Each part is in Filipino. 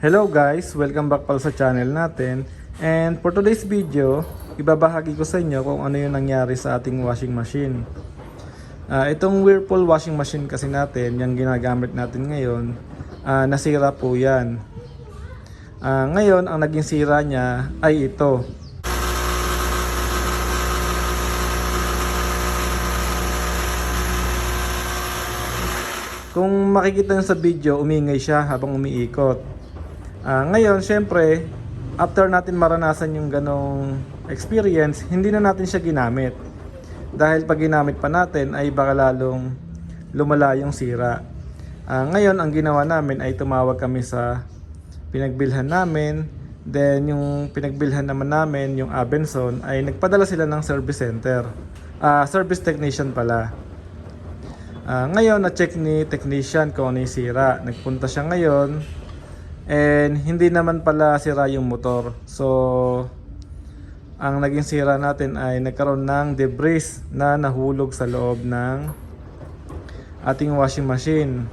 Hello guys! Welcome back pala sa channel natin. And for today's video, ibabahagi ko sa inyo kung ano yung nangyari sa ating washing machine. Itong Whirlpool washing machine kasi natin, yung ginagamit natin ngayon, nasira po yan. Ngayon, ang naging sira niya ay ito. Kung makikita nyo sa video, umingay siya habang umiikot. Ngayon, syempre, after natin maranasan yung ganong experience, hindi na natin siya ginamit. Dahil pag ginamit pa natin ay baka lalong lumala yung sira. Ngayon, ang ginawa namin ay tumawag kami sa pinagbilhan namin. Then, yung pinagbilhan naman namin, yung Abenson, ay nagpadala sila ng service center. Service technician pala. Ngayon, na-check ni technician kung ano yung sira. Nagpunta siya ngayon. And hindi naman pala sira yung motor. So, ang naging sira natin ay nagkaroon ng debris na nahulog sa loob ng ating washing machine.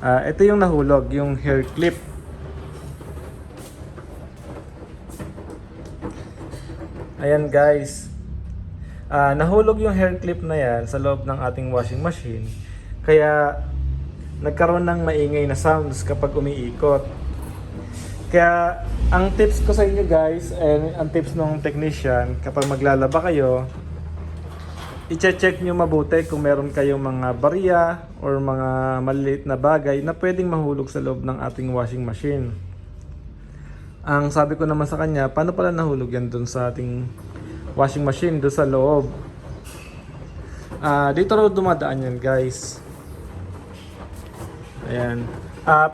Ito yung nahulog, yung hair clip. Ayan guys. Nahulog yung hair clip na yan sa loob ng ating washing machine. Kaya nagkaroon ng maingay na sounds kapag umiikot. Kaya ang tips ko sa inyo guys, and ang tips ng technician, kapag maglalaba kayo, i-check nyo mabuti kung meron kayong mga barya or mga maliliit na bagay na pwedeng mahulog sa loob ng ating washing machine. Ang sabi ko naman sa kanya, paano pala nahulog yan dun sa ating washing machine, dun sa loob? Dito raw dumadaan yan guys. Ayan.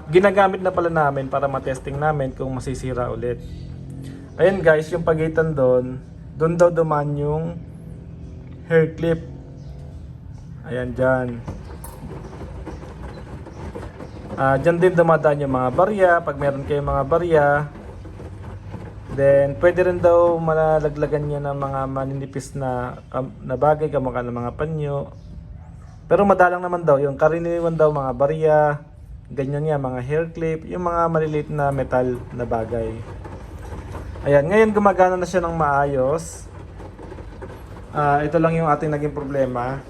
Ginagamit na pala namin para matesting namin kung masisira ulit. Ayan guys, yung pagitan doon daw duman yung hair clip. Ayan dyan. Dyan din dumadaan yung mga barya. Pag meron kayong mga barya, then pwede rin daw malalaglagan nyo ng mga maninipis na bagay, kamukha ng mga panyo. Pero madalang naman daw, yung karaniwan daw mga barya, ganyan yan, mga hair clip, yung mga maliliit na metal na bagay. Ayan, ngayon gumagana na siya ng maayos. Ito lang yung ating naging problema.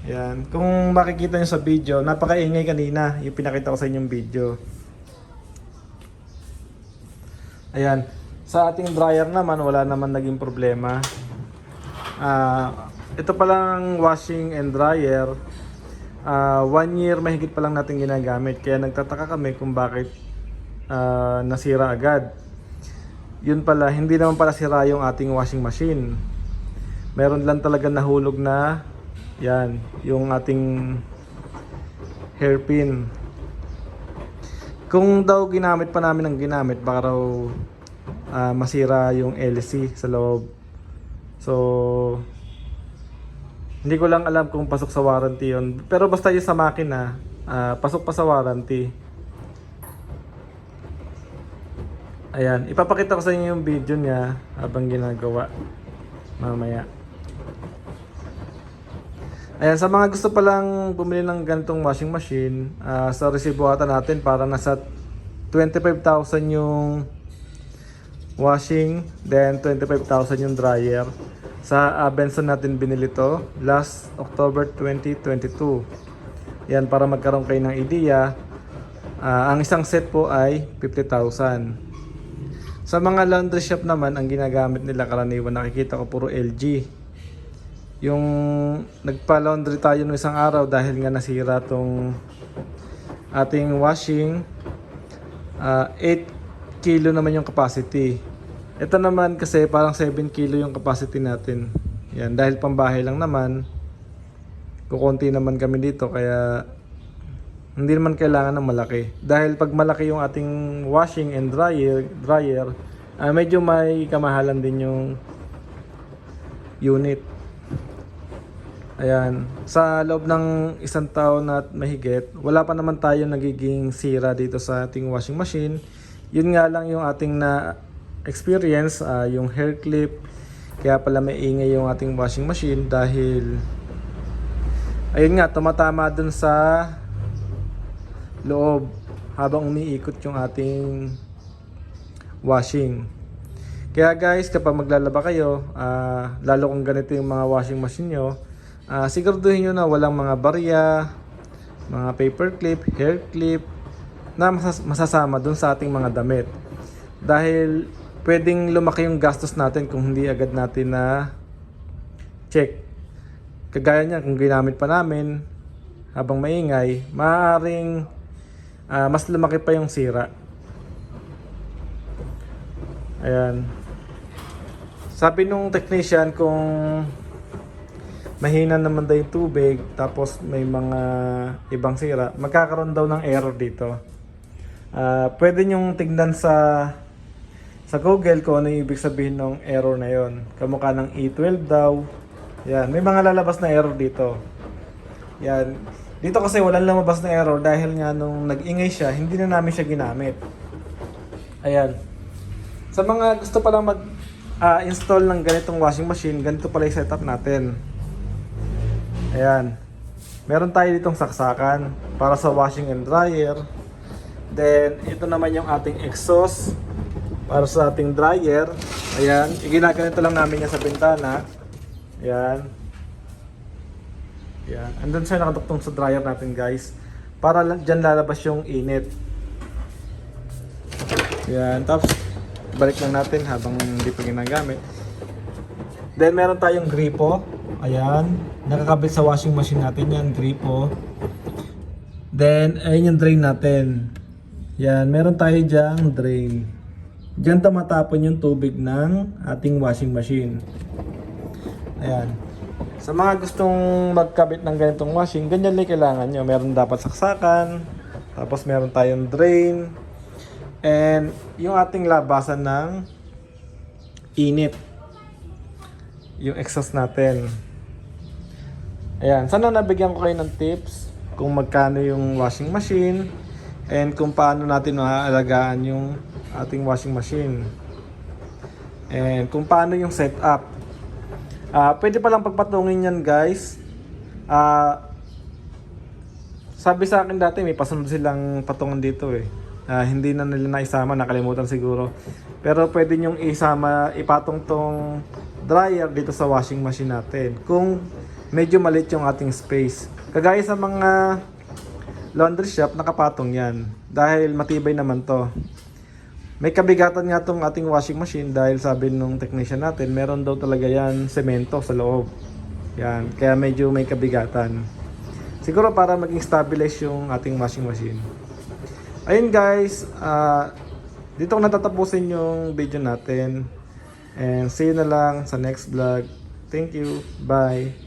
Ayan, kung makikita nyo sa video, napakaingay kanina yung pinakita ko sa inyong video. Ayan, sa ating dryer naman, wala naman naging problema. Ito palang washing and dryer, 1 year mahigit pa lang natin ginagamit, kaya nagtataka kami kung bakit nasira agad. Yun pala, hindi naman pala sira yung ating washing machine. Meron lang talaga nahulog na yan, yung ating hairpin. Kung daw ginamit pa namin ang ginamit, baka raw masira yung LC sa loob. So, hindi ko lang alam kung pasok sa warranty yun. Pero basta yung sa makina, pasok pa sa warranty. Ayan, ipapakita ko sa inyo yung video niya habang ginagawa mamaya. Ayan, sa mga gusto palang bumili ng ganitong washing machine, sa resibo ata natin para nasa 25,000 yung washing, then 25,000 yung dryer. Sa Abenson natin binili to last October 2022. Yan, para magkaroon kayo ng idea. Ang isang set po ay 50,000. Sa mga laundry shop naman, ang ginagamit nila karaniwan, nakikita ko puro LG. Yung nagpa-laundry tayo ng isang araw dahil nga nasira tong ating washing, 8 kilo naman yung capacity. Ito naman kasi parang 7 kilo yung capacity natin. Yan, dahil pambahay lang naman, kukunti naman kami dito, kaya hindi naman kailangan ng malaki. Dahil pag malaki yung ating washing and dryer, medyo may kamahalan din yung unit. Ayan, sa loob ng isang taon na mahigit, wala pa naman tayo nagiging sira dito sa ating washing machine. Yun nga lang yung ating na experience, yung hair clip. Kaya pala may ingay yung ating washing machine dahil ayun nga, tumatama dun sa loob. habang umiikot yung ating washing. Kaya guys, kapag maglalaba kayo, lalo kung ganito yung mga washing machine nyo, siguraduhin nyo na walang mga barya, mga paper clip, hair clip na masasama dun sa ating mga damit. Dahil pwedeng lumaki yung gastos natin kung hindi agad natin na check. Kagaya niya, kung ginamit pa namin habang maingay, maaaring mas lumaki pa yung sira. Ayan. Sabi nung technician, kung mahina naman daw yung tubig tapos may mga ibang sira, magkakaroon daw ng error dito. Pwede nyong tignan sa Google kung ano yung ibig sabihin ng error na yon. Kamukha ng E12 daw. Yan, may mga lalabas na error dito. Yan. Dito kasi walang lumabas na error dahil nga nung nag-ingay siya, hindi na namin siya ginamit. Ayan. Sa mga gusto palang install ng ganitong washing machine, ganito pala yung setup natin. Ayan. Meron tayo ditong saksakan para sa washing and dryer. Then, ito naman yung ating exhaust para sa ating dryer. Ayan. Ginaganito lang namin yan sa bintana. Ayan. Ayan. Andun siya nakatuktong sa dryer natin guys. Para dyan lalabas yung init. Ayan. Tapos, balik lang natin habang hindi pa ginagamit. Then meron tayong gripo. Ayan, nakakabit sa washing machine natin yan, gripo. Then ayun yung drain natin. Yan, meron tayo dyang drain. Diyan tumatapon yung tubig ng ating washing machine. Ayan. Sa mga gustong magkabit ng ganitong washing, ganyan lang kailangan nyo. Meron dapat saksakan, tapos meron tayong drain, and yung ating labasan ng init, yung exhaust natin. Ayan, sana nabigyan ko kayo ng tips kung magkano yung washing machine and kung paano natin maaalagaan yung ating washing machine and kung paano yung setup. Pwede palang pagpatungin yan guys. Sabi sa akin dati may pasunod silang patungan dito eh. Hindi na nila naisama, nakalimutan siguro. Pero pwede nyong ipatong tong dryer dito sa washing machine natin kung medyo maliit yung ating space. Kagaya sa mga laundry shop, nakapatong yan dahil matibay naman to. May kabigatan nga tong ating washing machine dahil sabi nung technician natin, meron daw talaga yan semento sa loob. Yan, kaya medyo may kabigatan. Siguro para maging stabilize yung ating washing machine. Ayun guys, dito ko natatapusin yung video natin. And see you na lang sa next vlog. Thank you. Bye.